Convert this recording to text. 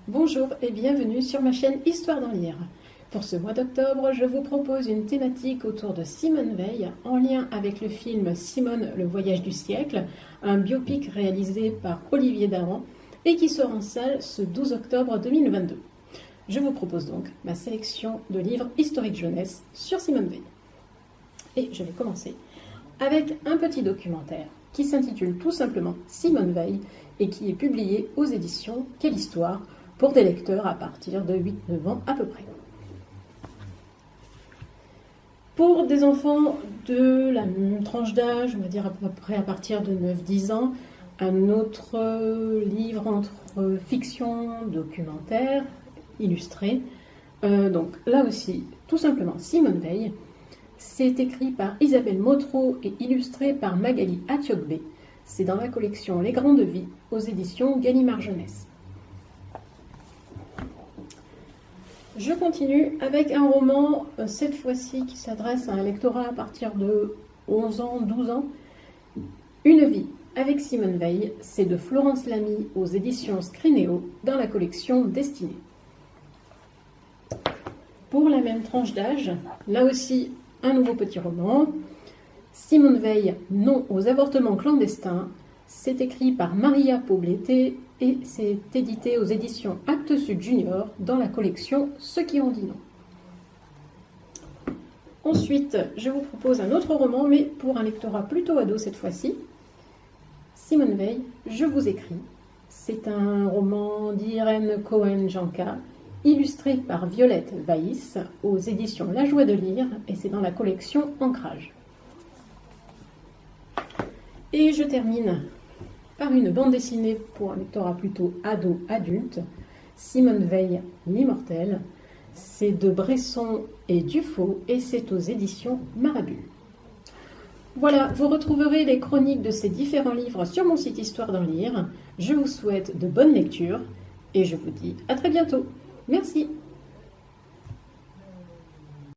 Bonjour et bienvenue sur ma chaîne Histoire d'en lire. Pour ce mois d'octobre, je vous propose une thématique autour de Simone Veil en lien avec le film Simone, le voyage du siècle, un biopic réalisé par Olivier Dahan et qui sort en salle ce 12 octobre 2022. Je vous propose donc ma sélection de livres historiques jeunesse sur Simone Veil. Et je vais commencer avec un petit documentaire qui s'intitule tout simplement Simone Veil et qui est publié aux éditions Quelle Histoire pour des lecteurs à partir de 8-9 ans à peu près. Pour des enfants de la même tranche d'âge, on va dire à peu près à partir de 9-10 ans, un autre livre entre fiction, documentaire, illustré. Donc là aussi, tout simplement Simone Veil. C'est écrit par Isabelle Motro et illustré par Magali Atiogbe. C'est dans la collection Les Grandes Vies aux éditions Gallimard Jeunesse. Je continue avec un roman, cette fois-ci, qui s'adresse à un lectorat à partir de 11 ans, 12 ans. Une vie avec Simone Veil, c'est de Florence Lamy aux éditions Scrinéo dans la collection Destinée. Pour la même tranche d'âge, là aussi, un nouveau petit roman. Simone Veil, non aux avortements clandestins. C'est écrit par Maria Pobleté et c'est édité aux éditions Actes Sud Junior dans la collection Ceux qui ont dit non. Ensuite, je vous propose un autre roman, mais pour un lectorat plutôt ado cette fois-ci. Simone Veil, Je vous écris. C'est un roman d'Irène Cohen-Janca, illustré par Violette Vaïs aux éditions La Joie de lire et c'est dans la collection Ancrage. Et je termine par une bande dessinée pour un lectorat plutôt ado-adulte, Simone Veil, L'Immortel. C'est de Bresson et Dufaux et c'est aux éditions Marabu. Voilà, vous retrouverez les chroniques de ces différents livres sur mon site Histoire d'en lire. Je vous souhaite de bonnes lectures et je vous dis à très bientôt. Merci.